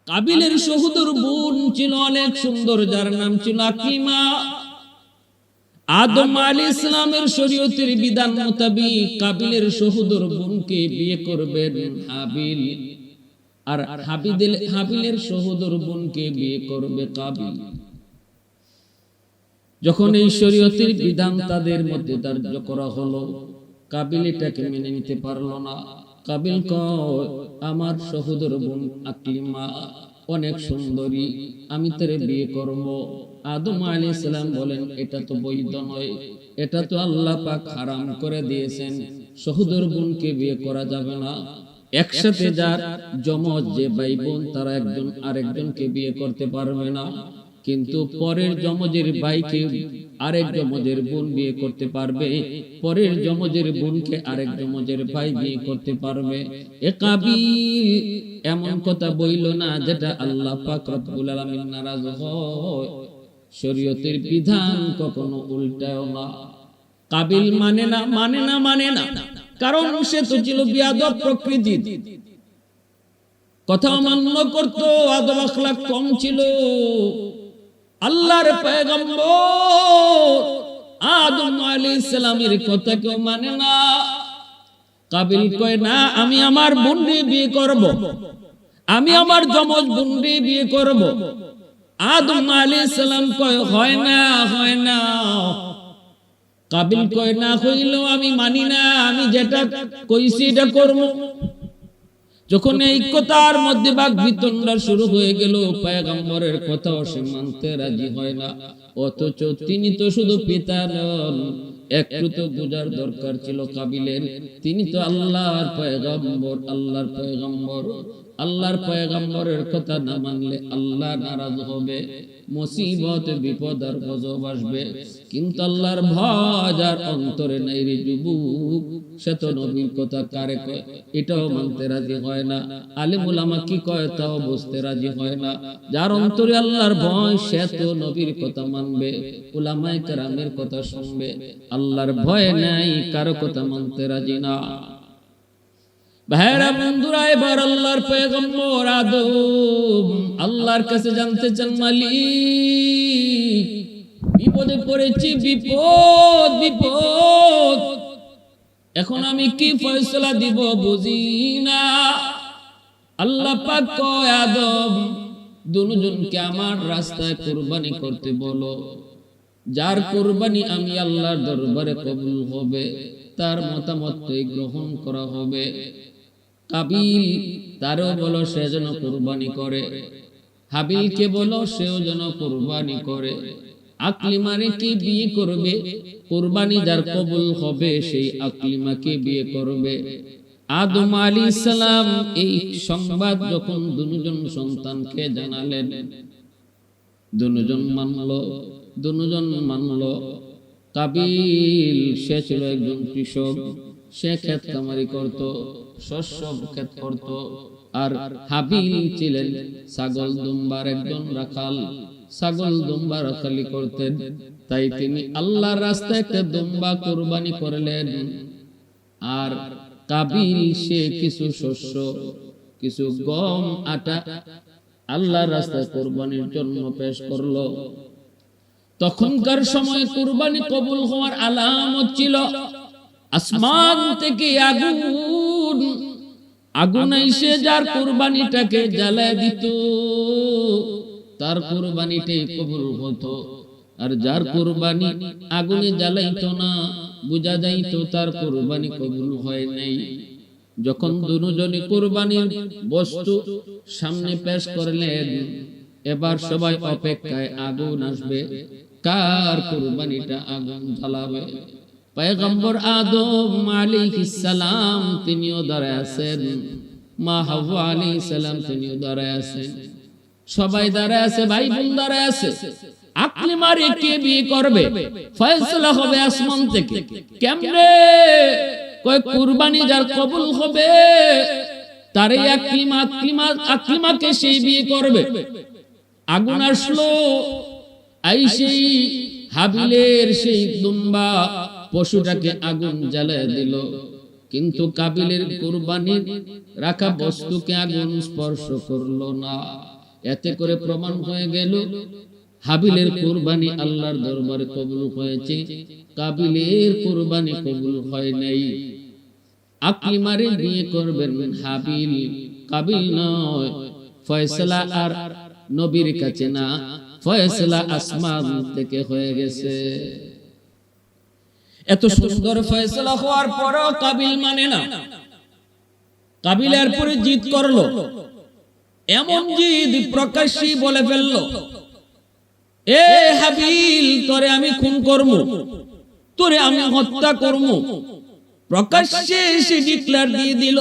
কাবিলের সহোদর বোন ছিল অনেক সুন্দর, যার নাম ছিল আকলিমা। আদম আলাইহিস সালামের শরীয়তের বিধান মোতাবেক কাবিলের সহোদর বোনকে বিয়ে করবেন হাবিল, আর হাবিলের সহোদর বোনকে বিয়ে করবে কাবিল। যখন এই শরীয়তের বিধান তাদের মধ্যে ধার্য করা হলো, কাবিল এটাকে মেনে নিতে পারলো না। কাবিল কয়, আমার সহোদর বোন আকলিমা অনেক সুন্দরী, আমি তারে বিয়ে করব। আদম আলাইহিস সালাম বলেন, এটা তো বৈধ নয়, এটা তো আল্লাহ পাক হারাম করে দিয়েছেন, সহোদর বোনকে বিয়ে করা যাবে না। একসাথে যার যমজ যে ভাই বোন, তারা একজন আরেকজনকে বিয়ে করতে পারবে না, কিন্তু পরের যমজের ভাইকে আরেক যমজের বোন বিয়ে করতে পারবে, পরের যমজের বোনকে আরেক যমজের ভাই বিয়ে করতে পারবে। এ কাবিল এমন কথা বইল না যেটা আল্লাহ পাক রব্বুল আলামিন নারাজ হয়। শরীয়তের বিধান কখনো উল্টায় না। কাবিল মানে না, মানে না, মানে না, কারণ সে তো ছিল বিয়াদব প্রকৃতির, কথা অমান্য করত, আদব আখলাক কম ছিল। আল্লাহর পয়গম্বর আদম আলাইহিস সালামের কথা কেউ মানে না। কাবিল কয়, না, আমি আমার বোনকে বিয়ে করব, আমি আমার যমজ বোনকে বিয়ে করব। আদম আলাইহিস সালাম কয়, হয় না, হয় না। কাবিল কয়, না হইলেও আমি মানি না, আমি যেটা কইছি এটা করব। যখন এই কথার মধ্যে বাক বিতণ্ডা শুরু হয়ে গেল, পয়গম্বরের কথাও সে মানতে রাজি হয় না। অথচ তিনি তো শুধু পিতা নন, একটু তো বোঝার দরকার ছিল কাবিলের, তিনি তো আল্লাহর পয়গম্বর, আল্লাহর পয়গম্বর। আল্লাহর পয়গম্বরের কথা না মানলে আল্লাহ নারাজ হবে, মুসিবত বিপদ আর গজব আসবে। কিন্তু আল্লাহর ভয় যার অন্তরে নাই রে যুবক, সে তো নবীর কথা কারে কয় এটাও মানতে রাজি হয় না। আলেম উলামা কি কয় তাও বুঝতে রাজি হয় না। যার অন্তরে আল্লাহর ভয় সে তো নবীর কথা মানবে, উলামায়ে কেরামের কথা শুনবে। আল্লাহর ভয় নাই, কারো কথা মানতে রাজি না। ভাইরা বন্ধুরা, এবার আল্লাহর পয়গম্বর আদম আল্লাহর কাছে জানতে চান, মালিক বিপদে পড়েছি, বিপদ বিপদ, এখন আমি কি ফয়সালা দিব বুঝি না। আল্লাহ পাক কয়, আদম দুজনকে আমার রাস্তায় কুরবানি করতে বলো, যার কুরবানি আমি আল্লাহর দরবারে কবুল হবে তার মতামতই গ্রহণ করা হবে। কাবিল তারও বলো সে যেন কুরবানি করে, হাবিলকে বলো সেও যেন কুরবানি করে। আকলিমারে কি বিয়ে করবে, কুরবানি যার কবুল হবে সেই আকলিমাকে বিয়ে করবে। আদম আলাইহিস সালাম এই সংবাদ যখন দুজন সন্তানকে জানালেন, দুজন মানলো। কাবিল সে ছিল একজন কৃষক, সে ক্ষেত কামারি করত, শস্য ক্ষেত করত। আর হাবিল ছিলেন ছাগল দুম্বার একজন রাখাল, ছাগল দুম্বা রাখালি করতেন। তাই তিনি আল্লাহর রাস্তায় একটা দুম্বা কুরবানি করলেন। আর কাবিল সে কিছু শস্য, কিছু গম, আটা আল্লাহর রাস্তায় কুরবানির জন্য পেশ করলো। তখনকার সময় কুরবানি কবুল হওয়ার আলামত ছিল আসমান থেকে আগুন এসে যার কুরবানিটাকে জ্বালায় দিত, তার কুরবানিটাই কবুল হতো। আর যার কুরবানি আগুনে জ্বালাইতো না, বুঝা যাইতো তার কুরবানি কবুল হয় নাই। যখন দুজনে কুরবানির বস্তু সামনে পেশ করলেন, এবার সবাই অপেক্ষায়, আগুন আসবে, কার কুরবানিটা আগুন জ্বালাবে। পয়গম্বর আদম আলাইহিস সালাম তিনিও দাঁড়ায় আছেন, মা হাওয়া আলাইহিস সালাম তিনিও দাঁড়ায় আছেন, সবাই দাঁড়ায় আছে, ভাই বোন দাঁড়ায় আছে। আকলিমারে কে বিয়ে করবে ফয়সালা হবে আসমান থেকে। কেমনে? কয় কুরবানি যার কবুল হবে তারই আকলিমাকে সেই বিয়ে করবে। আগুন আসলো, আইসেই হাবিলের সেই দুম্বা পশুটাকে আগুন জ্বালায় দিল। কিন্তু কাবিলের কুরবানির রাখা বস্তুকে আগুন স্পর্শ করলো না। এতে করে প্রমাণ হয়ে গেল হাবিলের কুরবানি আল্লাহর দরবারে কবুল হয়েছে, কাবিলের কুরবানি কবুল হয় নাই। আকলিমারে বিয়ে করবেন হাবিল, কাবিল নয়। ফয়সালা আর নবীর কাছে না, ফয়সালা আসমান থেকে হয়ে গেছে। এত সুন্দর ফয়সালা হওয়ার পরও কাবিল মানে না। কাবিল এরপরে জিদ করলো, এমন জিদ প্রকাশ্যে বলে ফেললো, এ হাবিল, তোরে আমি খুন করব, তোরে আমি হত্যা করব। প্রকাশ্যে সে ডিক্লেয়ার দিয়ে দিল,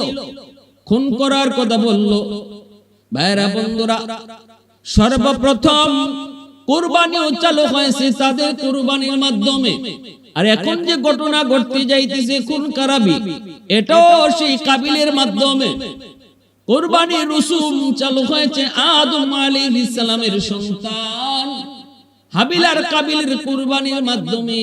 খুন করার কথা বলল। ভাইরা বন্ধুরা, সর্বপ্রথম কুরবানিও চালু হয়েছে তাদের কুরবানির মাধ্যমে। আর এখন যে ঘটনা ঘটতে যাইতেছে খুন খারাপি, এটাও সেই কাবিলের মাধ্যমে। কুরবানির রসুম চালু হয়েছে আদম আলাইহিস সালামের সন্তান হাবিল আর কাবিলের কুরবানির মাধ্যমে।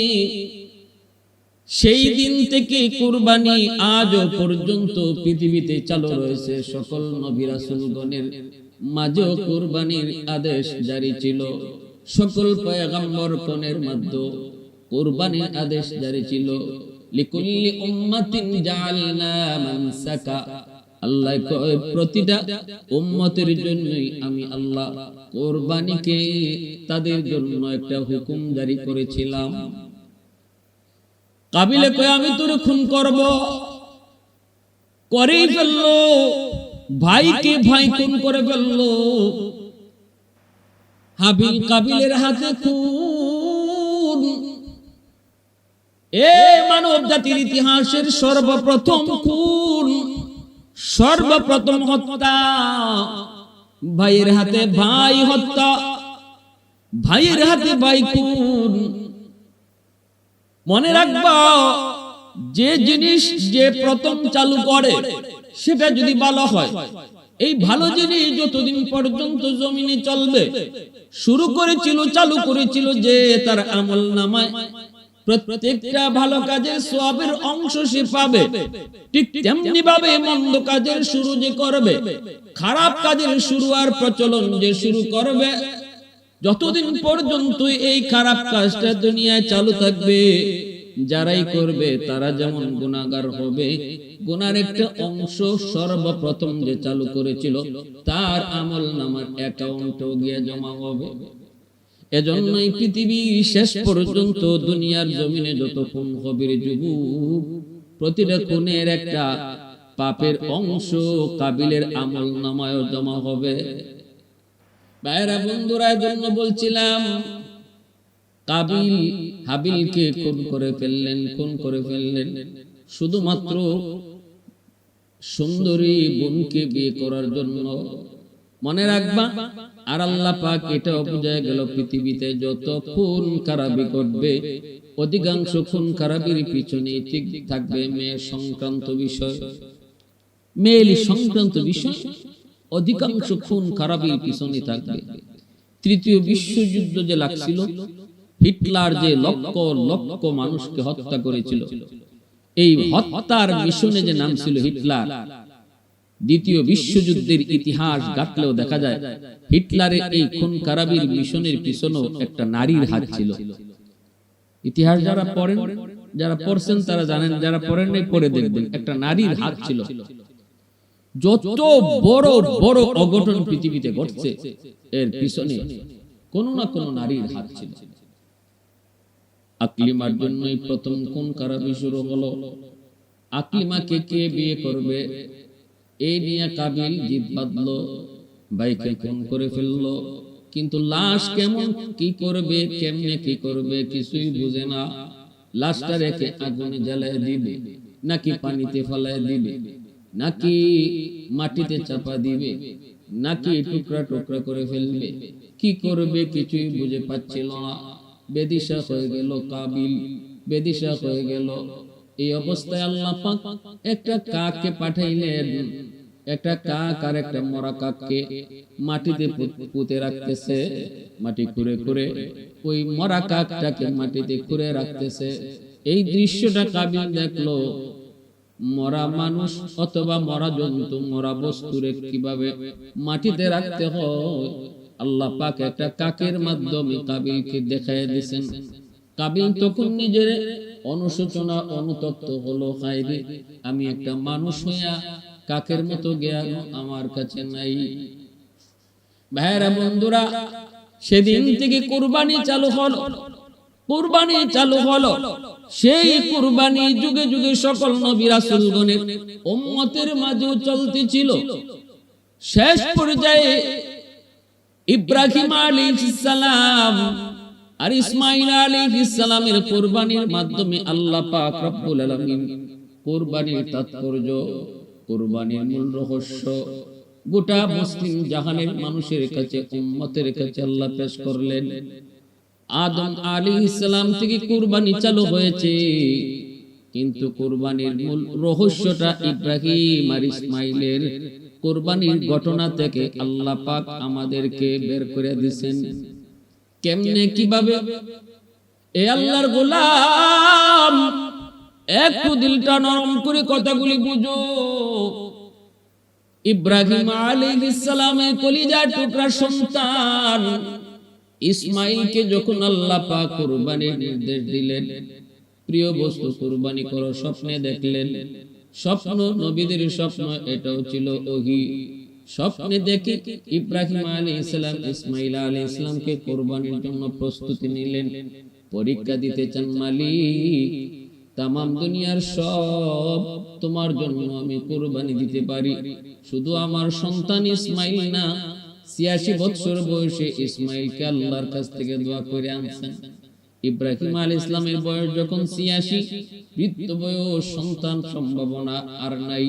সেই দিন থেকে কুরবানি আজও পর্যন্ত পৃথিবীতে চালু রয়েছে। সকল নবী রাসূলগণের মাঝে কুরবানির আদেশ জারি ছিল। সকল পয়গম্বরগণের মধ্যে কুরবানির আদেশ জারি ছিল। লিকুল্লি উম্মাতিন জাআলনা মানসাকা, আল্লাহ কয় প্রতিটা উম্মতের জন্যই আমি আল্লাহ কুরবানিকে তাদের জন্য একটা হুকুম জারি করেছিলাম। কাবিলে কয় আমি তোর খুন করব, করেই ফেললো। ভাইকে ভাই খুন করে ফেললো। হাবিল কাবিলের হাতে খুন। এ মানব জাতির ইতিহাসের সর্বপ্রথম খুন, সর্বপ্রথম হত্যা। ভাইয়ের হাতে ভাই হত্যা, ভাইয়ের হাতে ভাই খুন। মনে রাখবা, যে জিনিস যে প্রথম চালু করে সেটা যদি ভালো হয়, এই ভালো জিনিস যতদিন পর্যন্ত জমিনে চলবে, শুরু করেছিল চালু করেছিল যে তার আমলনামায় প্রত্যেকটা ভালো কাজের সওয়াবের অংশ সে পাবে। ঠিক তেমনি ভাবে মন্দ কাজের শুরু যে করবে, খারাপ কাজের শুরু আর প্রচলন যে শুরু করবে, যতদিন পর্যন্ত এই খারাপ কাজটা দুনিয়ায় চালু থাকবে, যারাই করবে তারা যেমন গুনাহগার হবে, গুনার একটা অংশ সর্বপ্রথম যে চালু করেছিল তার আমলনামার অ্যাকাউন্টে গিয়ে জমা হবে। এজন্যই পৃথিবী শেষ পর্যন্ত দুনিয়ার জমিনে যত খুন হবে যুবক, প্রতিটা খুনের একটা পাপের অংশ কাবিলের আমলনামায় জমা হবে। ভাইরা বন্ধুরা, এজন্য বলছিলাম কাবিল হাবিলকে খুন করে ফেললেন শুধুমাত্র সুন্দরী বোনকে বিয়ে করার জন্য। মনে রাখবা, আর আল্লাহ পাক এটাও বুঝায় গেল পৃথিবীতে যত খুন খারাপি ঘটবে, অধিকাংশ খুন খারাপির পিছনে ঠিক থাকবে মেয়ে সংক্রান্ত বিষয়, মেয়ে সংক্রান্ত বিষয়। অধিকাংশ খুন খারাপির পিছনে থাকবে। তৃতীয় বিশ্বযুদ্ধ যে লাগছিল, হিটলার যে লক্ষ লক্ষ মানুষকে হত্যা করেছিল, এই হত্যার মিশনে যে নাম ছিল হিটলার, দ্বিতীয় বিশ্বযুদ্ধের ইতিহাস ঘাটলেও দেখা যায় হিটলারের এই খুন খারাপির মিশনের পিছনেও একটা নারীর হাত ছিল। ইতিহাস যারা পড়েন, যারা পড়ছেন তারা জানেন, যারা পড়েন নাই পড়ে দেখবেন, একটা নারীর হাত ছিল। যত বড় বড় অঘটন পৃথিবীতে ঘটছে, এর পিছনে কোন না কোন নারীর হাত ছিল। আকলিমার জন্যই প্রথম খুন খারাপি শুরু হলো। আকলিমাকে কে বিয়ে করবে, এই নিয়ে কাবিল জিদ বাঁধলো, ভাইকে খুন করে ফেললো। কিন্তু লাশ কেমন কি করবে, কেমনে কি করবে কিছুই বুঝে না। লাশটা রেখে আগুনে জ্বালায় দিবে, নাকি পানিতে ফেলায় দিবে, নাকি মাটিতে চাপা দিবে, নাকি টুকরা টুকরা করে ফেলবে, কি করবে কিছুই বুঝে পাচ্ছিল না। বেদিশা হয়ে গেল কাবিল, বেদিশা হয়ে গেল। এই অবস্থায় আল্লাহ পাক একটা কাককে পাঠাইলেন। একটা কাক আর একটা মরা কাককে মাটিতে পুঁতে রাখতেছে, মাটি খুঁড়ে খুঁড়ে ওই মরা কাকটাকে মাটিতে খুঁড়ে রাখতেছে। এই দৃশ্যটা কাবিল দেখলো। মরা মানুষ অথবা মরা জন্তু মরা বস্তুরে কিভাবে মাটিতে রাখতে হয় আল্লাহ পাক একটা কাকের মাধ্যমে কাবিলকে দেখায় দিয়েছেন। কাবিল তখন নিজের অনুশোচনা অনুতপ্ত হলো, হায়রে আমি একটা মানুষ হইয়া কাকের মতো জ্ঞান আমার কাছে নাই। ভাইরা বন্ধুরা, সেদিন থেকে কুরবানি চালু হলো। কুরবানি চালু হলো, সেই কুরবানি যুগে যুগে সকল নবী রাসূলগণের উম্মতের মাঝেও চলতেছিল। শেষ পর্যায়ে ইব্রাহিম আলাইহিস সালাম আর ইসমাঈল আলাইহিস সালামের কুরবানির মাধ্যমে আল্লাহ পাক রব্বুল আলামিন কুরবানির তাৎপর্য, কুরবানির মূল রহস্য গোটা মুসলিম জাহানের মানুষের কাছে, উম্মতের কাছে আল্লাহ পেশ করলেন। আদম আলাইহিস সালাম থেকে কুরবানি চালু হয়েছে, কিন্তু কুরবানির মূল রহস্যটা ইব্রাহিম আর ইসমাঈলের কুরবানির ঘটনা থেকে আল্লাহ পাক আমাদেরকে বের করে দিয়েছেন। কেমনে কিভাবে? এ আল্লাহর গোলাম, একটু দিলটা নরম করে কথাগুলি বুঝো। ইব্রাহিম আলাইহিস সালামের কলিজার টুকরা সন্তান ইসমাঈলকে যখন আল্লাহ পাক কুরবানির নির্দেশ দিলেন, প্রিয় বস্তু কুরবানি করো, স্বপ্নে দেখলেন। স্বপ্ন নবীদের স্বপ্ন, এটাও ছিল ওহী। স্বপ্নে দেখে ইব্রাহিম আলাইহিস সালাম ইসমাঈল আলাইহিস সালামকে কুরবানির জন্য প্রস্তুতি নিলেন। পরীক্ষা দিতে চান, মালিক তাম দুনিয়ার সব তোমার জন্য আমি কুরবানি দিতে পারি, শুধু আমার সন্তান ইসমাঈল না। ৮৬ বছর বয়সে ইসমাঈলকে আল্লাহর কাছ থেকে দোয়া করে আনছেন। ইব্রাহিম আলাইহিস সালামের বয়স যখন ৮৬, বৃদ্ধ বয়স, সন্তান সম্ভাবনা আর নাই,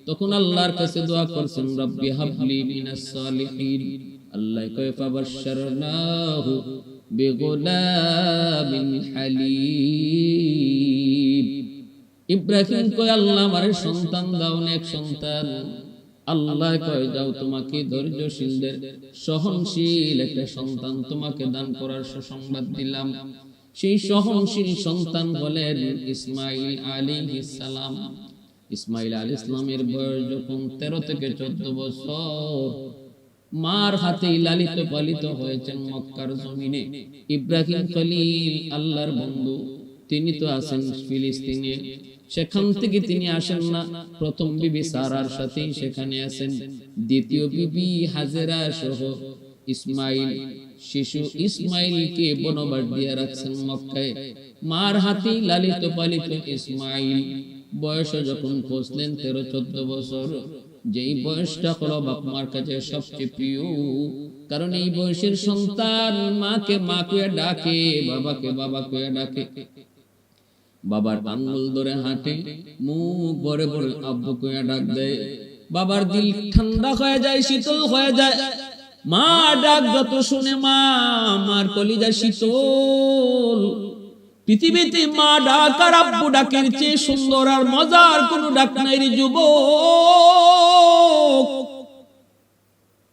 তখন আল্লাহর কাছে দোয়া করছেন, রব্বি হাবলি মিনাস সালিহিন। আল্লাহ কয় ফাবাশশারনাহু বিগুলামিন হালিম। ইব্রাহিম কয় আল্লাহ আমারে সন্তান দাও, নেক সন্তান। আল্লাহ কয় যাও, তোমাকে ধৈর্যশীলদের সহনশীল একটা সন্তান তোমাকে দান করার সুসংবাদ দিলাম। সেই সহনশীল সন্তান হলেন ইসমাঈল আলাইহিস সালাম। ইসমাঈল আলাইহিস সালামের বয়স যখন 13 থেকে 14 বছর, মার হাতেই লালিত পালিত হয়েছেন মক্কার জমিনে। ইব্রাহিম খলিল, আল্লাহর বন্ধু, তিনি তো আছেন ফিলিস্তিনে, সেখান থেকে তিনি আসেন না। প্রথম বিবি সারার সাথেই সেখানে আছেন, দ্বিতীয় বিবি হাজেরা সহ ইসমাঈল, শিশু ইসমাঈলকে বনবাস দিয়ে রাখছেন মক্কায়। মার হাতেই লালিত পালিত ইসমাঈল বয়স যখন পৌঁছলেন 13-14 বছর, যেই বয়সটা হলো বাপ মার কাছে সবচেয়ে প্রিয়, কারণ এই বয়সের সন্তান মাকে মা কইয়া ডাকে, বাবাকে বাবা কইয়া ডাকে। বাবার আঙ্গুল ধরে হাঁটে, মুখ ভরে ভরে আব্বু কইয়া ডাক দেয়। বাবার দিল ঠান্ডা হয়ে যায়, শীতল হয়ে যায়। মা ডাক যত শুনে মা, আমার কলিজা শীতল। পৃথিবীতে মা ডাক আর আব্বু ডাকের চেয়ে সুন্দর আর মজার কোন ডাক নাই রে যুবক।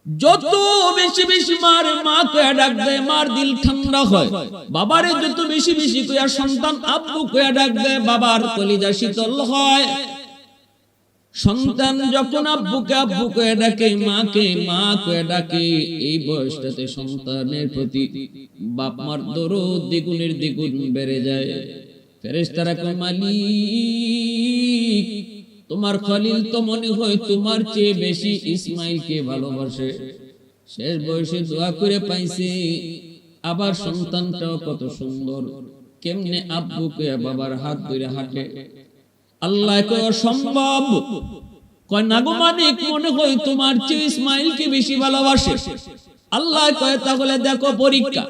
যত বেশি বেশি মারে মা কইয়া ডাক দেয়, মার দিল ঠান্ডা হয়। বাবারে যত বেশি বেশি কইয়া সন্তান আব্বু কইয়া ডাক দেয়, বাবার কলিজা শীতল হয়। সন্তান যখন আব্বুকে আব্বু কইয়া ডাকে, মাকে মা কইয়া ডাকে, এই বয়সটাতে সন্তানের প্রতি বাপ মার দরদ দ্বিগুণের দ্বিগুণ বেড়ে যায়। ফেরেশতারা কয়, মালিক তোমার খলিল তো মনে হয় তোমার চেয়ে বেশি ইসমাঈলকে ভালোবাসে। শেষ বয়সে দোয়া করে পাইছে, আবার সন্তানটাও কত সুন্দর, কেমনে আব্বু কইয়া বাবার হাত ধরে হাঁটে। আল্লাহ কয় অসম্ভব। কয় না গো মালিক, মনে হয় তোমার চেয়ে ইসমাঈলকে বেশি ভালোবাসে। আল্লাহ কয় তাহলে দেখো পরীক্ষা,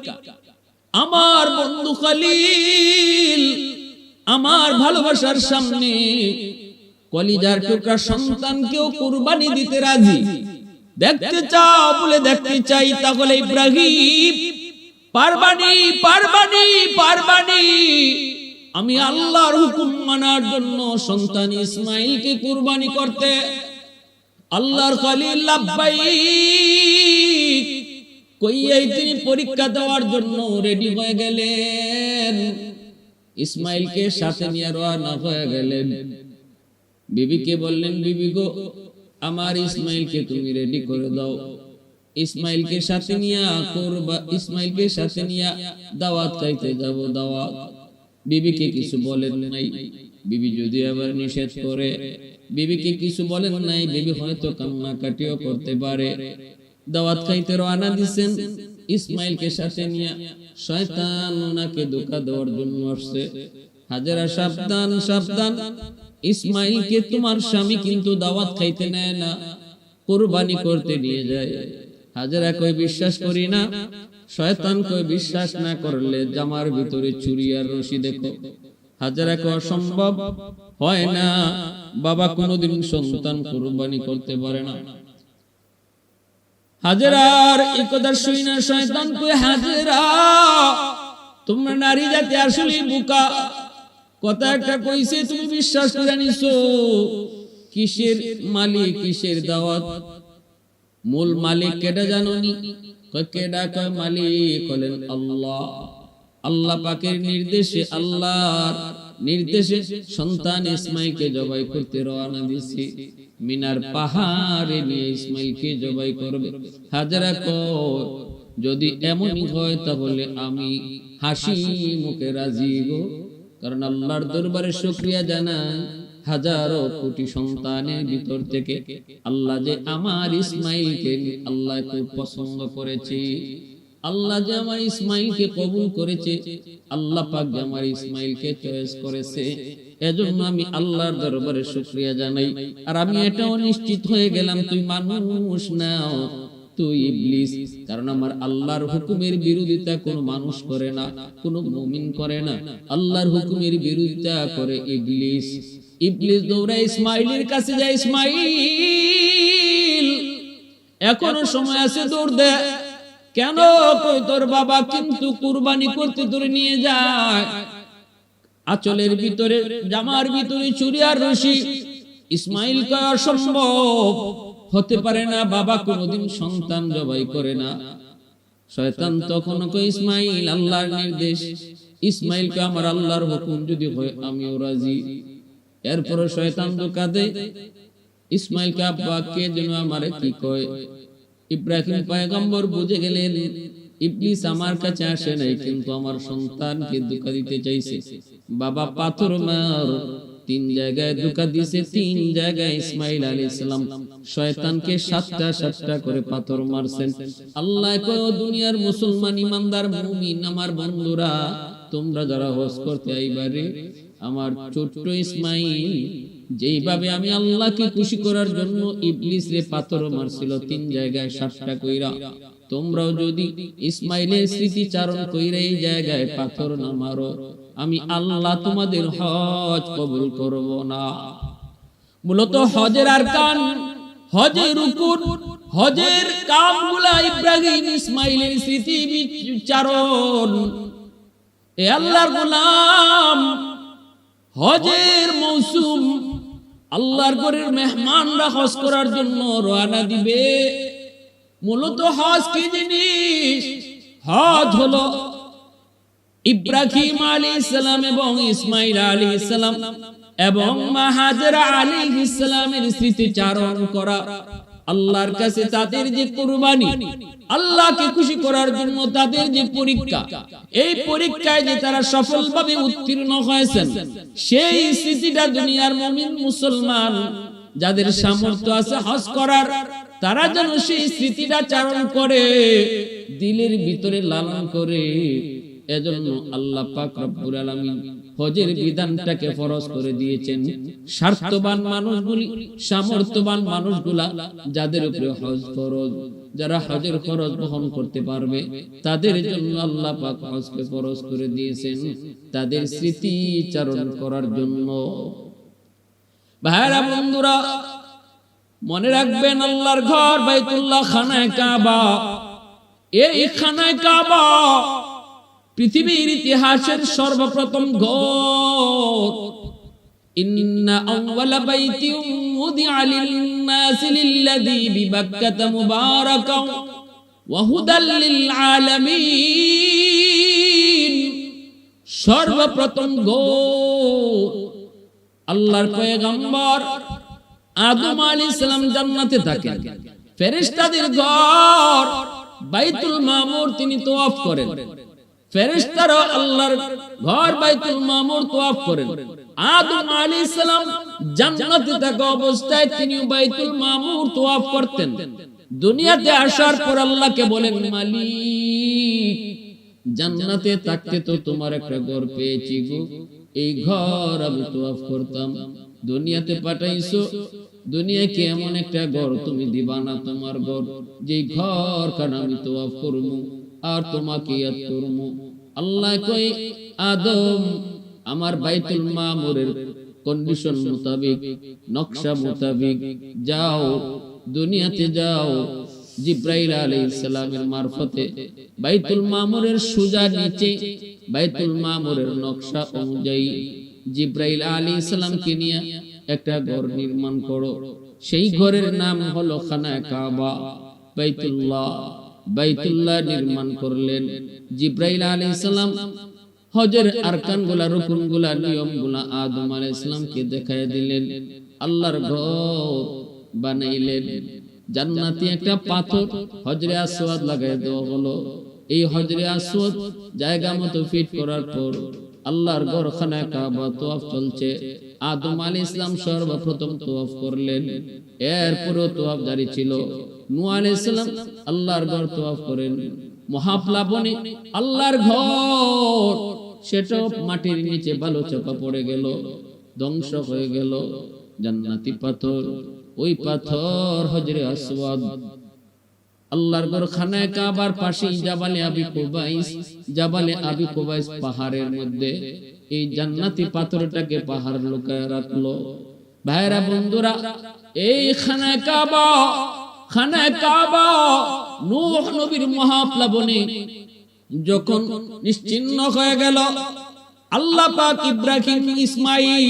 আমার বন্ধু খলিল আমার ভালোবাসার সামনে কলিজার টুকরা সন্তানকেও কুরবানি দিতে রাজি। দেখতে চাও বলে দেখতে চাই, তাহলে ইব্রাহিম পারবানি পারবানি পারবানি আমি আল্লাহর হুকুম মানার জন্য সন্তান ইসমাঈলকে কুরবানি করতে। আল্লাহর খলিল লাব্বাইক কইয়াই তিনি পরীক্ষা দেওয়ার জন্য রেডি হয়ে গেলেন। ইসমাঈলকে সাথে নিয়ে রওনা হয়ে গেলেন। বিবিকে বললেন, বিবি গো, আমার ইসমাইলকে তুমি রেডি করে দাও, ইসমাইলকে সাথে নিয়া ইসমাইলকে সাথে নিয়া দাওয়াত খাইতে যাব। দাওয়াত। বিবিকে কিছু বলেন নাই। বিবি যদি আবার নিষেধ করে, বিবিকে কিছু বলেন নাই, বিবি হয়তো কান্নাকাটিও করতে পারে। দাওয়াত খাইতে রওনা দিছেন ইসমাইলকে সাথে নিয়া। শয়তান ওনাকে ধোঁকা দেওয়ার জন্য আসছে। হাজেরা, সাবধান সাবধান, ইসমাইলকে তোমার স্বামী কিন্তু দাওয়াত খাইতে নেয় না, কুরবানি করতে নিয়ে যায়। হাজেরা কই, বিশ্বাস করি না। শয়তান কই, বিশ্বাস না করলে জামার ভিতরে চুরি আর রশি দেখো। হাজেরা কই, অসম্ভব, হয় না, বাবা কোনোদিন সন্তান কুরবানি করতে পারে না। হাজেরার এই কথা শুই না শয়তান কই, হাজেরা তোমরা নারী জাতি আসলে বোকা, কথা একটা কইছে তুমি বিশ্বাস করে নিছো। কিসের মালিক, কিসের দাওয়াত? মূল মালিক কেডা জানোনি? কয় কেডা? কয় মালিক হলেন আল্লাহ। আল্লাহ পাকের নির্দেশে, আল্লাহর নির্দেশে সন্তান ইসমাইলকে জবাই করতে রওনা দিয়েছে। মিনার পাহাড়ে নিয়ে ইসমাইলকে জবাই করবে। হাজেরা কয়, যদি এমনই হয় তাহলে আমি হাসি মুখে রাজি গো, কারণ আল্লাহর দরবারে শুকরিয়া জানাই, হাজারো কোটি সন্তানের ভিতর থেকে আল্লাহ যে আমার ইসমাইলকে আল্লাহ খুব পছন্দ করেছে, আল্লাহ যে আমার ইসমাইলকে কবুল করেছে, আল্লাহ পাক যে আমার ইসমাইলকে চয়েস করেছে, এজন্য আমি আল্লাহর দরবারে শুকরিয়া জানাই। আর আমি এটাও নিশ্চিত হয়ে গেলাম তুই মানুষ না, তুই ইবলিস। কারণ আমার আল্লাহর হুকুমের বিরোধিতা কোনো মানুষ করে না, কোনো মুমিন করে না। আল্লাহর হুকুমের বিরোধিতা করে ইবলিস। ইবলিস দৌড়ায় ইসমাইলের কাছে যায়, ইসমাইল এখনো সময় আছে, দৌড় দে। কেন? কই তোর বাবা কিন্তু কুরবানি করতে তোরে নিয়ে যায়। আঁচলের ভিতরে, জামার ভিতরে চুরি আর রশি। ইসমাইল কয়, অসম্ভব, হতে পারে না, বাবা কোনোদিন সন্তান জবাই করে না। শয়তান তখন কয়, ইসমাইল আল্লাহর নির্দেশ, ইসমাইল কে আমার আল্লাহর হুকুম যদি হয় আমিও রাজি। এরপরে শয়তান ধোঁকা দেয় ইসমাইলকে, আব্বা কে যেন আমারে কি কয়। ইব্রাহিম পয়গম্বর বুঝে গেলেন ইবলিস আমার কাছে আসে নাই, কিন্তু আমার সন্তানকে ধোঁকা দিতে চাইছে। বাবা পাথর মার, 3 জায়গায় ধোঁকা দিয়েছে, 3 জায়গায় ইসমাইল আলাইহিস সালাম শয়তানকে 7টা করে পাথর মারছেন। আল্লাহ কয়, দুনিয়ার মুসলমান ইমানদার মুমিন আমার বন্ধুরা, তোমরা যারা হজ করতে আইবারে, আমার ছোট্ট ইসমাইল যেইভাবে আমি আল্লাহকে খুশি করার জন্য ইবলিস রে পাথর মারছিল 3 জায়গায় 7টা কইরা, তোমরাও যদি ইসমাইলের স্মৃতিচারণ কইরা এই জায়গায় পাথর না মারো, আমি আল্লাহ তোমাদের হজ কবুল করব না। মূলত হজের আরকান, হজের রুকুন, হজের কামগুলা ইব্রাহিম ইসমাইলের স্মৃতি বিচারণ। এ আল্লাহর গোলাম, হজের মৌসুম, আল্লাহর ঘরের মেহমানরা হজ করার জন্য রওনা দিবে। মূলত হজ কি জিনিস? হজ হলো ইব্রাহিম আলাইহিস সালাম এবং ইসমাইল আলাইহিস সালাম এবং মা হাজেরা আলাইহিস সালামের স্মৃতিচারণ করা। আল্লাহর কাছে তাদের যে কুরবানি, আল্লাহকে খুশি করার জন্য তাদের যে পরীক্ষা, এই পরীক্ষায় যে তারা সফলভাবে উত্তীর্ণ হয়েছেন, সেই স্মৃতিটা দুনিয়ার মুমিন মুসলমান যাদের সামর্থ্য আছে হজ করার, তারা যেন সেই স্মৃতিটা চারণ করে, দিলের ভিতরে লালন করে। এজন্য আল্লাহ পাক রব্বুল আলামিন হজের বিধানটাকে ফরজ করে দিয়েছেন। স্বার্থবান মানুষগুলি, সামর্থ্যবান মানুষগুলা যাদের উপরে হজ ফরজ, যারা হজের খরচ বহন করতে পারবে, তাদের জন্য আল্লাহ পাক হজকে ফরজ করে দিয়েছেন, তাদের স্মৃতিচারণ করার জন্য। ভাইরা বন্ধুরা, মনে রাখবেন আল্লাহর ঘর বাইতুল্লাহ, খানায়ে কাবা, এই খানায়ে কাবা পৃথিবীর ইতিহাসের সর্বপ্রথম ঘর। ইন্না আউওয়ালা বাইতিন উদিআ লিন-নাসি লিল্লাযী বিবাক্কাতা মুবারাকান ওয়া হুদাল লিল আলামিন। সর্বপ্রথম ঘর আল্লাহর পয়গম্বর আদম আলাইহিস সালাম জান্নাতে থাকেন, ফেরেশতাদের ঘর বাইতুল মামুর তিনি তওয়াফ করেন, ফেরেশতারা আল্লাহর ঘর বাইতুল মামুর তওয়াফ করেন। আদম আলাইহিস সালাম জান্নাতে থাকা অবস্থায় তিনি বাইতুল মামুর তওয়াফ করতেন। দুনিয়াতে আসার পর আল্লাহকে বলেন, মালিক জান্নাতে থাকতে তো তোমার একটা ঘর পেয়েছি গো, এই ঘর আমি তওয়াফ করতাম, দুনিয়াতে পাঠাইছো, দুনিয়াকে এমন একটা ঘর তুমি দিবা না তোমার ঘর, যে ঘর কারণ আমি তওয়াফ করবো আর তোমাকে ইয়াদ করবো। আল্লাহ কই, আদম আমার বাইতুল মামুরের কন্ডিশন মোতাবেক, নকশা মোতাবেক যাও, দুনিয়াতে যাও, জিব্রাইল আলাইহিস সালামের মারফতে বাইতুল মামুরের সোজা নিচে বাইতুল মামুরের নকশা অনুযায়ী জিব্রাইল আলাইহিস সালামকে নিয়ে একটা ঘর নির্মাণ করো। সেই ঘরের নাম হলো খানায়ে কাবা, বাইতুল্লাহ নির্মাণ করলেন। জিব্রাইল আলাইহিস সালাম হজের আরকানগুলা, রুকুনগুলা, নিয়মগুলা আদম আলাইহিস সালামকে দেখায় দিলেন। আল্লাহর ঘর বানাইলেন। জান্নাতি একটা পাথর হজরে আসওয়াদ লাগাই দেওয়া হলো। এই হজরে আসওয়াদ জায়গা মতো ফিট করার পর আল্লাহর ঘর খানায়ে কাবা তওয়াফ চলছে। আদম আলাইহিস সালাম সর্বপ্রথম তওয়াফ করলেন, এরপরও তওয়াফ জারি ছিল। নূহ আলাইহিস সালাম আল্লাহর ঘর তওয়াফ করেন। মহাপ্লাবনে আল্লাহর ঘর সেটাও মাটির নিচে বালু চাপা পড়ে গেল, ধ্বংস হয়ে গেল। জান্নাতি পাথর, ওই পাথর হজরে আসওয়াদ। আল্লাহর ঘর খানায়ে কাবার পাশে জাবালে আবি কুবাইস পাহাড়ের মধ্যে এই জান্নাতি পাথরটাকে পাহাড় লুকায় রাখলো। ভাইরা বন্ধুরা, এই খানায়ে কাবা নূহ নবীর মহাপ্লাবনে যখন নিশ্চিহ্ন হয়ে গেল, আল্লাহ পাক ইব্রাহিম ইসমাইল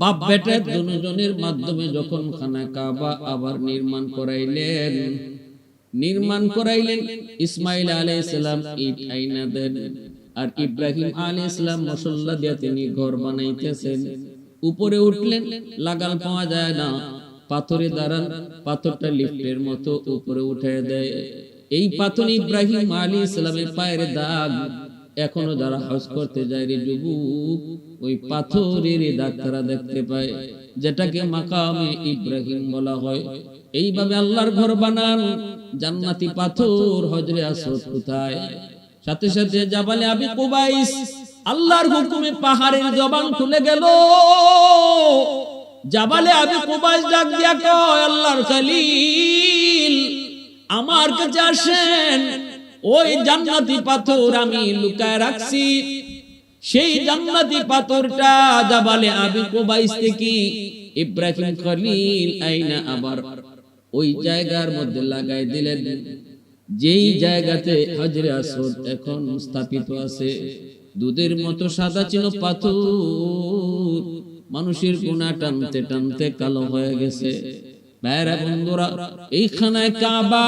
বাপ বেটা দুজনের মাধ্যমে যখন খানায়ে কাবা আবার নির্মাণ করাইলেন, ইসমাইল আলাইহিস সালাম ইট আইনা দেন, আর ইব্রাহিম আলাইহিস সালাম মশলা দিয়ে তিনি ঘর বানাইতেছেন। উপরে উঠলেন, লাগাল পাওয়া যায় না, পাথরে দাঁড়ান, পাথরটা লিফটের মতো উপরে উঠে দেয়। এই পাথর ইব্রাহিম আলাইহিস সালামের পায়ের দাগ। এখনো যারা হজ করতে যায় রে যুবক, ওই পাথরের দাগ তারা দেখতে পায়, যেটাকে মাকামে ইব্রাহিম বলা হয়। এইভাবে আল্লাহর ঘর বানান। জান্নাতি পাথর হজরে আসওয়াদ কোথায়? সাথে সাথে জাবালে আবি কুবাইস আল্লাহর হুকুমে পাহাড়ের জবান খুলে গেল। জাবালে আবি কুবাইস ডাক দিয়া কয়, আল্লাহর খলিল আমার কাছে আসেন, ওই জান্নাতি পাথর আমি লুকায় রাখছি। সেই জান্নাতি পাথরটা জাবালে আবি কুবাইস থেকে ইব্রাহিম খলিল আইনা আবার ওই জায়গার মধ্যে লাগাই দিলেন, যেই জায়গাতে হজরে আসওয়াদ এখন স্থাপিত আছে। দুধের মতো সাদা ছিল পাথর, মানুষের গুনাহ টানতে টানতে কালো হয়ে গেছে। ভাইরা বন্ধুরা, এই খানায়ে কাবা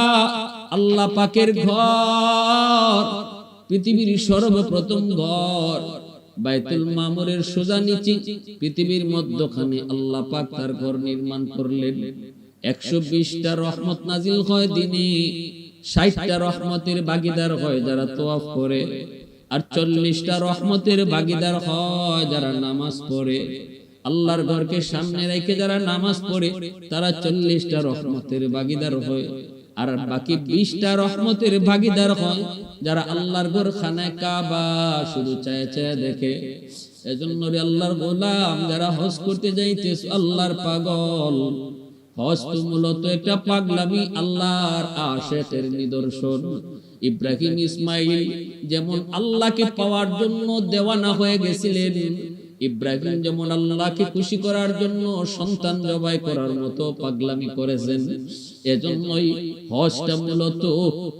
আল্লাহ পাকের ঘর, পৃথিবীর সর্বপ্রথম ঘর। বাইতুল মামুরের সোজা নিচে পৃথিবীর মধ্যখানে আল্লাহ পাক তার ঘর নির্মাণ করলেন। 120টা রহমত নাজিল হয় দিনে, 60টা রহমতের ভাগীদার হয় যারা তওয়াফ করে, আর 40টা রহমতের ভাগীদার হয় যারা নামাজ পড়ে। আল্লাহর ঘরকে সামনে রেখে যারা নামাজ পড়ে তারা 40টা রহমতের ভাগীদার হয়, আর বাকি 20টা রহমতের ভাগীদার হয় যারা আল্লাহর ঘর খানায়ে কাবা শুধু চায় চায় দেখে। এজন্য আল্লাহর গোলাম যারা হজ করতে যাইতেছে, আল্লাহর পাগল, হজ তো মূলত একটা পাগলামি, আল্লাহর আশিকের নিদর্শন। ইব্রাহিম ইসমাইল যেমন আল্লাহকে পাওয়ার জন্য দেওয়ানা হয়ে গেছিলেন, ইব্রাহিম যেমন আল্লাহকে খুশি করার জন্য সন্তান জবাই করার মতো পাগলামি করেছেন। এজন্যই হজটা মূলত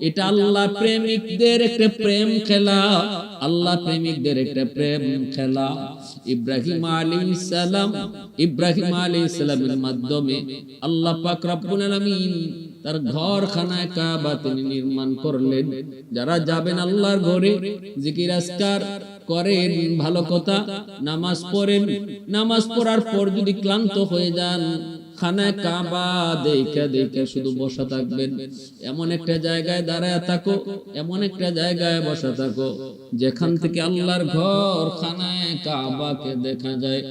এটা আল্লাহ প্রেমিকদের একটা প্রেম খেলা, আল্লাহ প্রেমিকদের একটা প্রেম খেলা। ইব্রাহিম আলাইহিস সালামের মাধ্যমে আল্লাহ পাক রব্বুল আলামিন তার ঘর খানায়ে কাবা তিনি নির্মাণ করলেন। যারা যাবেন আল্লাহর ঘরে জিকির আজকার করেন ভালো কথা, নামাজ পড়েন, নামাজ পড়ার পর যদি ক্লান্ত হয়ে যান, খানায় কাবা দেখে দেখে শুধু বসা থাকবেন। এমন একটা জায়গায় দাঁড়ায় থাকো, এমন একটা জায়গায় বসা থাকো যেখান থেকে আল্লাহর ঘর খানায় কাবাকে দেখা যায়।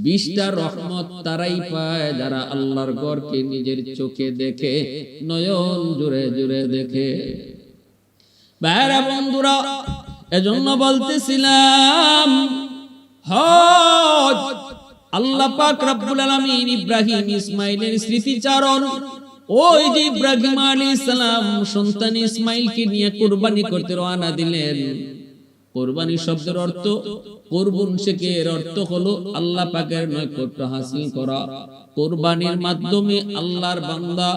20টা রহমত তারাই পায় যারা আল্লাহর ঘরকে নিজের চোখে দেখে, নয়ন জুড়ে জুড়ে দেখে। ভাইরা বন্ধুরা, এজন্য বলতেছিলাম হজ আল্লাহ পাক রব্বুল আলামিন ইব্রাহিম ইসমাইলের স্মৃতিচারণ। ওই যে ইব্রাহিম আলাইহিস সালাম সন্তান ইসমাইলকে নিয়ে কুরবানি করতে রওনা দিলেন। কুরবানি শব্দের অর্থ, কুরবান শেখের অর্থ হলো আল্লাহ পাকের নৈকট্য হাসিল করা। কুরবানির মাধ্যমে আল্লাহর বান্দা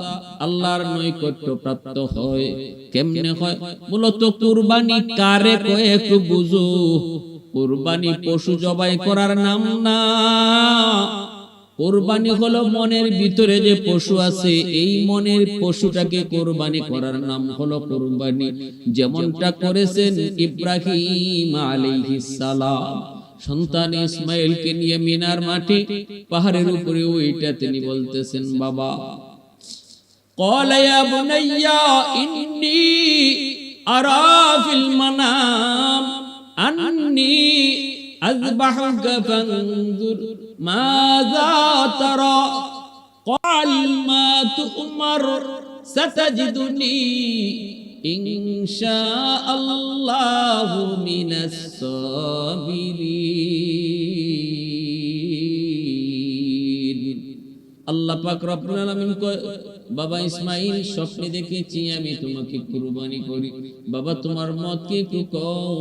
আল্লাহর নৈকট্য প্রাপ্ত হয়। কেমনে হয়? মূলত কুরবানি কারে কয় একটু বুঝো। কুরবানি পশু জবাই করার নাম না। কুরবানি হলো মনের ভিতরে যে পশু আছে, এই মনের পশুটাকে কুরবানি করার নাম হলো কুরবানি। যেমনটা করেছেন ইব্রাহিম আলাইহিস সালাম সন্তান ইসমাইলকে নিয়ে মিনার মাটি পাহাড়ের উপরে ওইটা তিনি বলতেছেন, বাবা ক্বালা ইয়া বুনাইয়া ইন্নী আরা ফিল মানাম আন্নী আযবাহুকা ফানজুর মাযা তারা ক্বাল মা তু'মার সাতাজিদুনি ইনশাআল্লাহু মিনাস সাবিরিন। আল্লাহ পাক রব্বুল আলামিন কয়, বাবা ইসমাইল, স্বপ্নে দেখেছি আমি তোমাকে কুরবানি করি। বাবা তোমার মত কি একটু কও।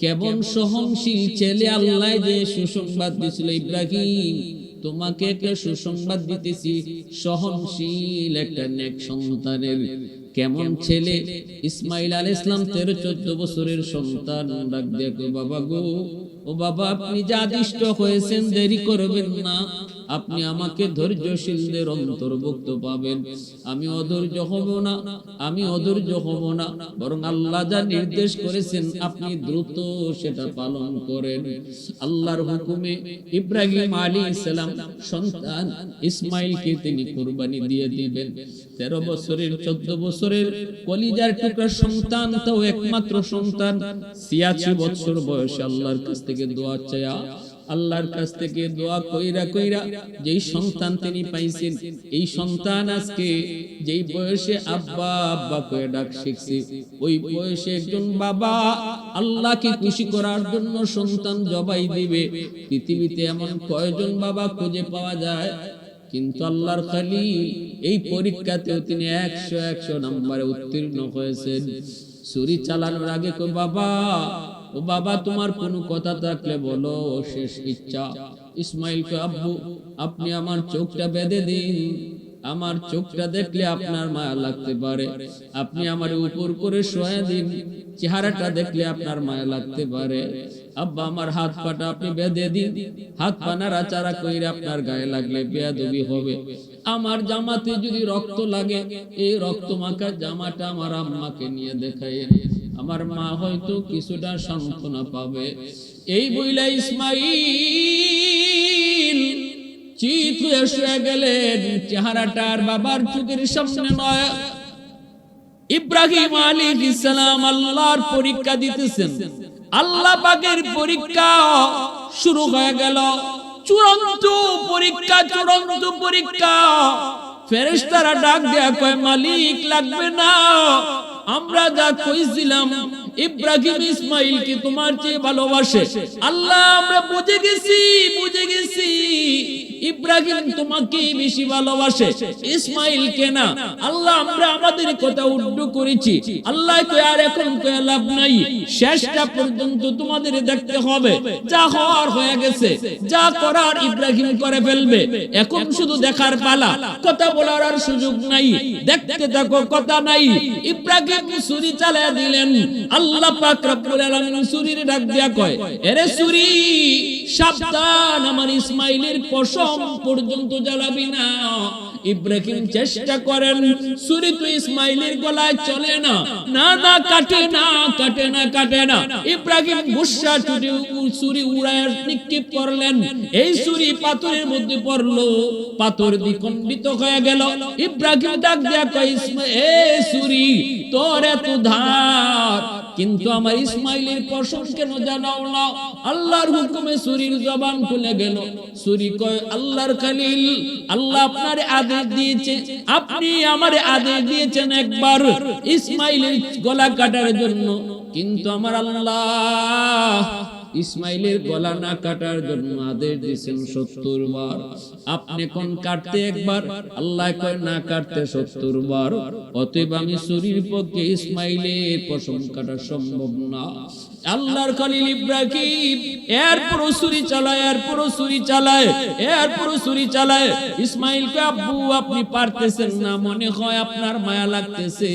কেমন সহনশীল ছেলে আল্লাহ যে সুসংবাদ দিয়েছিল, ইব্রাহিম তোমাকে একটা সুসংবাদ দিতেছি, সহনশীল একটা নেক সন্তানের। কেমন ছেলে ইসমাইল আলাইহিস সালাম 13-14 বছরের সন্তান। ডাক দেখো, বাবা গো, ও বাবা আপনি যা আদিষ্ট হয়েছেন দেরি করবেন না, আপনি আমাকে ধৈর্যশীলদের অন্তর্ভুক্ত পাবেন। আমি অধৈর্য হব না, আমি অধৈর্য হব না, বরং আল্লাহ যা নির্দেশ করেছেন আপনি দ্রুত সেটা পালন করেন। আল্লাহর হুকুমে ইব্রাহিম আলাইহিস সালাম সন্তান ইসমাইলকে তিনি কুরবানি দিয়ে দিবেন। 13 বছরের 14 বছরের কলিজার টুকরা সন্তান, তাও একমাত্র সন্তান। 86 বছর বয়সে আল্লাহর কাছ থেকে দোয়া চায়া, আল্লাহর কাছ থেকে দোয়া কইরা কইরা যেই সন্তান তিনি পাইছেন, এই সন্তান আজকে যেই বয়সে আব্বা আব্বা কয়ে ডাক শিখছে, ওই বয়সে একজন বাবা আল্লাহকে খুশি করার জন্য সন্তান জবাই দিবে। পৃথিবীতে এমন কয়জন বাবা খুঁজে পাওয়া যায়? কিন্তু আল্লাহর খলিল এই পরীক্ষাতেও তিনি 100 নম্বরে উত্তীর্ণ হয়েছেন। ছুরি চালানোর আগে কই, বাবা ও বাবা তোমার কোনো কথা থাকলে বলো, শেষ ইচ্ছা। ইসমাইল কয়, আব্বু আপনি আমার চোখটা বেঁধে দিন, আমার চোখটা দেখলে আপনার মায়া লাগতে পারে। আপনি আমার উপর করে শোয়া দিন, চেহারাটা দেখলে আপনার মায়া লাগতে পারে। আব্বা আমার হাত পাটা আপনি বেঁধে দিন, হাত পা নাড়াচাড়া কইরা আপনার গায়ে লাগলে বেয়াদবি হবে। আমার জামাতে যদি রক্ত লাগে, এই রক্ত মাখা জামাটা আমার আম্মাকে নিয়ে দেখাইয়েন, আমার মা হয়তো কিছুটা সান্ত্বনা পাবে। এই বইলা ইসমাইল চিত হয়ে শুয়ে গেলেন। চেহারাটা আর বাবার চোখের সামনে নয়। ইব্রাহিম আলাইহিস সালাম আল্লাহর পরীক্ষা দিতেছেন। আল্লাহ পাকের পরীক্ষা শুরু হয়ে গেল। চূড়ান্ত পরীক্ষা, চূড়ান্ত পরীক্ষা। ফেরেশতারা ডাক দেয়া কয়, মালিক লাগবে না, আমরা যা কইছিলাম ইব্রাহিম ইসমাইলকে তোমার চেয়ে ভালোবাসে। আল্লাহ আমরা বুঝে গেছি, বুঝে গেছি ইব্রাহিম তোমাকে বেশি ভালোবাসে, ইসমাইলকে না। আল্লাহ আমরা আমাদের কথা উল্টো করেছি। আল্লাহ কয়, আর এখন কয় লাভ নাই, শেষটা পর্যন্ত তোমাদের দেখতে হবে। যা হওয়ার হয়ে গেছে, যা করার ইব্রাহিম করে ফেলবে, এখন শুধু দেখার পালা, কথা বলার আর সুযোগ নাই। দেখতে থাকো, কথা নাই। ইব্রাহিম ছুরি চালিয়ে দিলেন। আল্লাহ পাক রব্বুল আলামিন সূরীর ডাক দিয়া কয়, এরে সূরী সাবধান, আমার ইসমাইলের পশম পর্যন্ত জ্বালাবি না। ইব্রাহিম চেষ্টা করেন, সূরী তো ইসমাইলের গলায় চলে না, না না কাটে না, কাটে না, কাটে না। ইব্রাহিম গুসা ছুটে সূরী উড়ায় নিক্ষেপ করলেন, এই সূরী পাথরের মধ্যে পড়লো, পাথর দ্বিখণ্ডিত হয়ে গেল। ইব্রাহিম ডাক দিয়া কয়, এ সূরী তোর এত ধার, কিন্তু আমার ইসমাইলের পশম কেন জানাও না? আল্লাহর হুকুমে সূরীর জবান খুলে গেল। সূরী কয়, আল্লাহর খলিল, আল্লাহ আপনার আদেশ দিয়েছে, আপনি আমার আদেশ দিয়েছেন একবার ইসমাইলের গলা কাটার জন্য, কিন্তু আমার আল্লাহ ইসমাইলের গলা না কাটার জন্য আদেশ দিয়েছেন 70 বার। আপনি কোন কাটতে একবার, আল্লাহ কয় না কাটতে 70 বার। অতএব আমি সূরীর পক্ষে ইসমাইলের পশম কাটা সম্ভব না। আল্লাহর খলিল ইব্রাহিম এরপর সূরী চালায়, এরপর সূরী চালায়, এরপর সূরী চালায়। ইসমাইল কয়, আব্বু আপনি পারতেছেন না, মনে হয় আপনার মায়া লাগতেছে,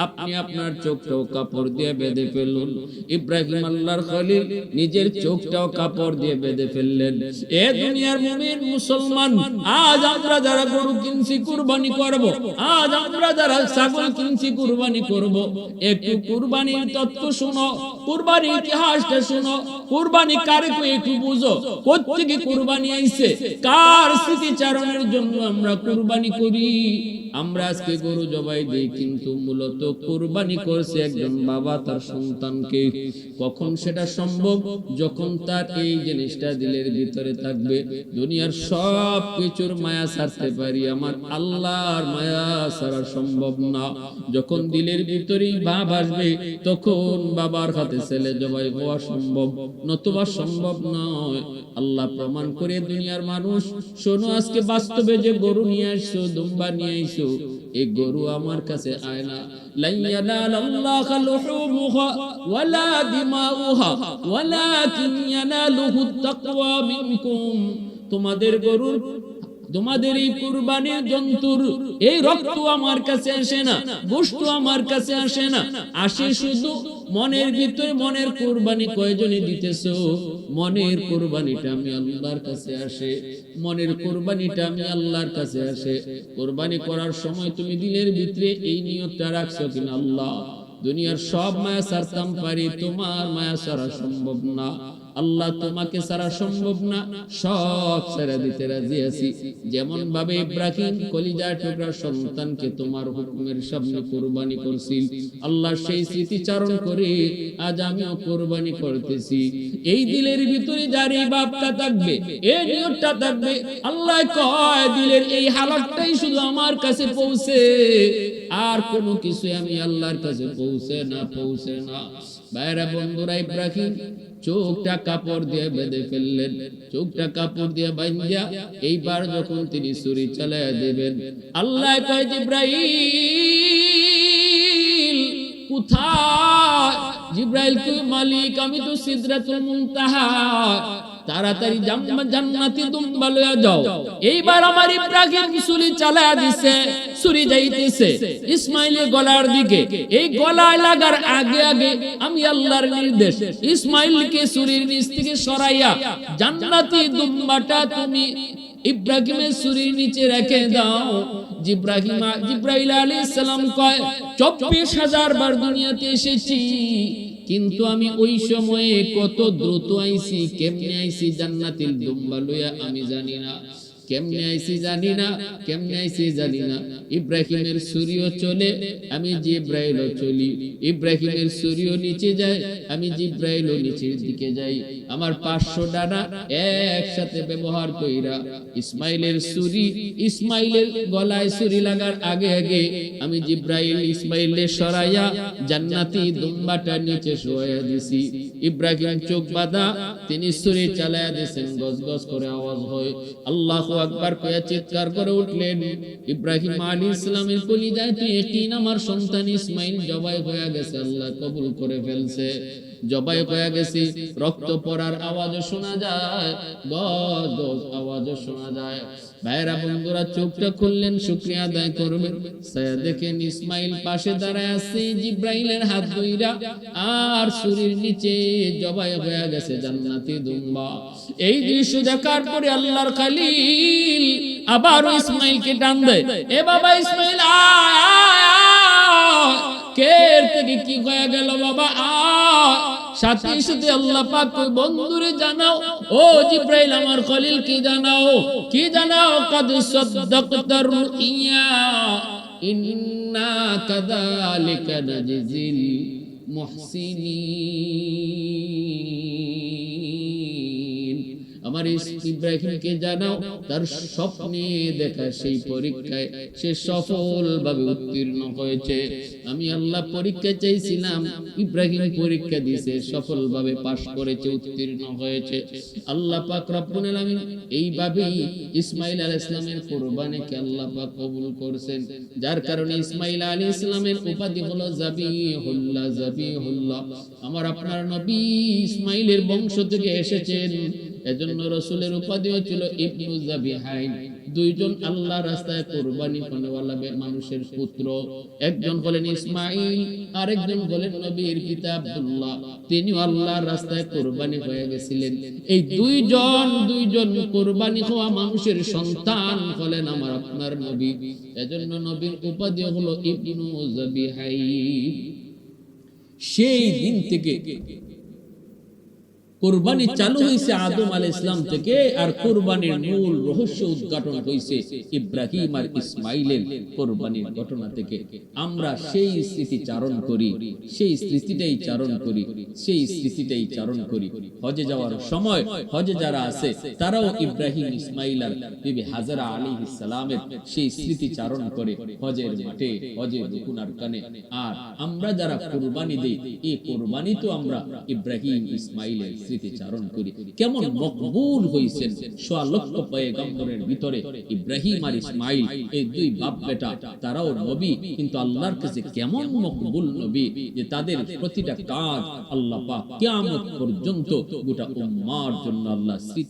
আপনি আপনার চোখটাও কাপড় দিয়ে বেঁধে ফেলুন। ইব্রাহিম আল্লাহর খলিল নিজের চোখটাও কাপড় দিয়ে বেঁধে ফেললেন। এ দুনিয়ার মুমিন মুসলমান, আজ আমরা যারা গরু কিনছি কুরবানি করব, আজ আমরা যারা ছাগল কিনছি কুরবানি করব, একটু কুরবানির তত্ত্ব শুনো, কুরবানির ইতিহাসটা শুনো, কুরবানি কারে কই একটু বুঝো, কোত্থেকে কুরবানি আইছে, কার স্মৃতিচারণের জন্য আমরা কুরবানি করি। আমরা আজকে গরু জবাই দেই, কিন্তু মূলত কুরবানি করছে একজন বাবা তার সন্তানকে। কখন সেটা সম্ভব? যখন তার এই জিনিসটা দিলের ভিতরে থাকবে। দুনিয়ার সব কিছুর মায়া ছাড়তে পারি, আমার আল্লাহর মায়া ছাড়া সম্ভব না। যখন দিলের ভিতরেই ভাব আসবে, তখন বাবার হাতে ছেলে জবাই হওয়া সম্ভব, নতুবা সম্ভব নয়। আল্লাহ প্রমাণ করে, দুনিয়ার মানুষ শোনো, আজকে বাস্তবে যে গরু নিয়ে আসছো, দুম্বা নিয়ে আইছো, এই গরু আমার কাছে আয় না। লা ইয়ানালাল্লাহু লুহুমুহা ওয়ালা দিমাউহা ওয়ালাকিন ইয়ানালুহুত তাকওয়া মিনকুম। তোমাদের গরুর, তোমাদের এই কুরবানির জন্তুর এই রক্ত আমার কাছে আসে না, গোশত আমার কাছে আসে না, আসে শুধু মনের ভিতরে। মনের কুরবানি কয়জনে দিতেছো? মনের কুরবানিটা আমি আল্লাহর কাছে আসে, মনের কুরবানিটা আমি আল্লাহর কাছে আসে। কুরবানি করার সময় তুমি দিলের ভিতরে এই নিয়তটা রাখছো কিনা, আল্লাহ দুনিয়ার সব মায়া ছাড়তাম পারি, তোমার মায়া ছাড়া সম্ভব না। আল্লাহ তোমাকে ছাড়া সম্ভব না, সব ছেড়ে দিতে রাজি আছি। যেমন ভাবে ইব্রাহিম কলিজার টুকরা সন্তানকে তোমার হুকুমের সামনে কুরবানি করছিল, আল্লাহ সেই স্মৃতিচারণ করে আজ আমিও কুরবানি করতেছি। এই দিলের ভিতরে যার এই ভাবটা থাকবে, এই নিয়তটা থাকবে, আল্লাহ কয় দিলের এই হালাতটাই শুধু আমার কাছে পৌঁছে, আর কোনো কিছু আমি আল্লাহর কাছে পৌঁছে না, পৌঁছে না। ভাইরা বন্ধুরা, ইব্রাহিম চোখটা কাপড় দিয়ে বেঁধে ফেললেন। চোখটা কাপড় দিয়ে বাঁধিয়া এইবার যখন তিনি ছুরি চালায়া দিবেন, আল্লাহ কয়, জিব্রাইল কোথায়? জিব্রাইল কয়, মালিক আমি তো সিদরাতুল মুনতাহা, তাড়াতাড়ি জান্নাতি দুম্বা লইয়া যাও। এইবার আমার ইব্রাহিম ছুরি চালায়া দিছে, ছুরি যাইতেছে ইসমাইলের গলার দিকে। এই গলায় লাগার আগে আগে আমি আল্লাহর নির্দেশ, ইসমাইলকে ছুরির নিচ থেকে সরাইয়া জান্নাতি দুম্বাটা তুমি ইব্রাহিমের ছুরির নিচে রেখে দাও। জিব্রাইল আলাইহিস সালাম কয়, 24,000 বার দুনিয়াতে এসেছি, কিন্তু আমি ওই সময়ে কত দ্রুত আইছি, কেমনে আইছি জান্নাতুল দুম্বা লইয়া আমি জানি না, কেমনে আইছি জানি না, কেমনে আইছি জানি না। ইব্রাহিমের ছুরিও চলে, আমি জিব্রাইলও চলি। ইব্রাহিমের ছুরিও নিচে যায়, আমি জিব্রাইলও নিচের দিকে যাই। আমার 500 ডানা একসাথে ব্যবহার কইরা ইসমাইলের ছুরি, ইসমাইলের গলায় ছুরি লাগার আগে আগে আমি জিব্রাইল ইসমাইলের সরাইয়া জান্নাতি দুম্বাটা নিচে শোয়া দিছি। ইব্রাহিম চোখ বাঁধা, তিনি ছুরি চালায়া দিয়েছেন, গজগজ করে আওয়াজ হয়, আল্লাহু আকবার কইয়া চিৎকার করে উঠলেন। ইব্রাহিম আলাইহিস সালামের কলিজায় তো ইয়াকিন আমার সন্তান ইসমাইল জবাই হয়ে গেছে, আল্লাহ কবুল করে ফেলছে। জবাই হয়ে গেছে, রক্ত পড়ার আওয়াজও শোনা যায়, গজ গজ আওয়াজও শোনা যায়। ভাইরা বন্ধুরা, চোখটা খুললেন, শুকরিয়া আদায় করবেন। ছায়া দেখেন ইসমাইল পাশে দাঁড়ায় আছে, জিব্রাইলের হাত ধইরা, আর ছুরির নিচে জবাই হয়ে গেছে জান্নাতি দুম্বা। এই দৃশ্য দেখার পরে আল্লাহর খলিল আবার ইসমাইলকে টান দেয়, এ বাবা ইসমাইল আয়, কের থেকে কি হয়ে গেল বাবা আয়। সাথে সাথে আল্লাহ পাক কই, বন্ধুরে জানাও, ও জিব্রাইল আমার খলিল কি জানাও, কি জানাও, কাদ সাদ্দাকতার রুইয়া ইন্না কাযালিকা নাজিল মুহসিনিন। আমার ইব্রাহিমকে জানাও, তার স্বপ্নে দেখা সেই পরীক্ষায় সে সফলভাবে উত্তীর্ণ হয়েছে। আমি আল্লাহ পরীক্ষা চাইছিলাম, ইব্রাহিম পরীক্ষা দিয়েছে, সফলভাবে পাশ করেছে, উত্তীর্ণ হয়েছে। আল্লাহ পাক রব্বুল আলামিন এইভাবেই ইসমাইল আলাইহিস সালামের কুরবানিকে আল্লাহ পাক কবুল করেছেন, যার কারণে ইসমাইল আলাইহিস সালামের উপাধি হলো যাবিহুল্লাহ, যাবিহুল্লাহ। আমার আপনার নবী ইসমাইলের বংশ থেকে এসেছেন, এজন্য রাসূলের উপাধিও ছিল ইবনু যাবিহাইন। দুইজন আল্লাহ রাস্তায় কুরবানি করাওয়ালা মানুষের পুত্র, একজন হলেন ইসমাইল, আরেকজন হলেন নবীর পিতা আব্দুল্লাহ। তিনিও আল্লাহর রাস্তায় কুরবানি হয়ে গেছিলেন। এই দুইজন কুরবানি হওয়া মানুষের সন্তান হলেন আমার আপনার নবী, এজন্য নবীর উপাধি হলো ইবনু যাবিহাইন। সেই দিন থেকে কুরবানি চালু হয়েছে আদম আলাইহিস সালাম থেকে, আর কুরবানির মূল রহস্য উদ্ঘাটন হয়েছে ইব্রাহিম আর ইসমাইলের কুরবানির ঘটনা থেকে। আমরা সেই স্মৃতি চারণ করি, সেই স্মৃতিটাই চারণ করি, সেই স্মৃতিটাই চারণ করি। হজে যাওয়ার সময় হজে যারা আছে তারাও ইব্রাহিম, ইসমাইল আর বিবি হাজারা আলাইহিস সালামের সেই স্মৃতি চারণ করে হজের মাঠে, হজের রুকুনার কানে। আর আমরা যারা কুরবানি দেই, এই কুরবানি তো আমরা ইব্রাহিম ইসমাইলের স্মৃতি চারণ করি। কেমন মকবুল হইছেন সোয়া লক্ষ পয়গম্বরের ভিতরে ইব্রাহিম আর ইসমাইল, এই দুই বাপ বেটা, তারাও নবী, কিন্তু আল্লাহর কাছে কেমন মকবুল নবী যে তাদের প্রতিটা কাজ আল্লাহ পাক কিয়ামত পর্যন্ত গোটা উম্মাহর জন্য আল্লাহ স্মৃতি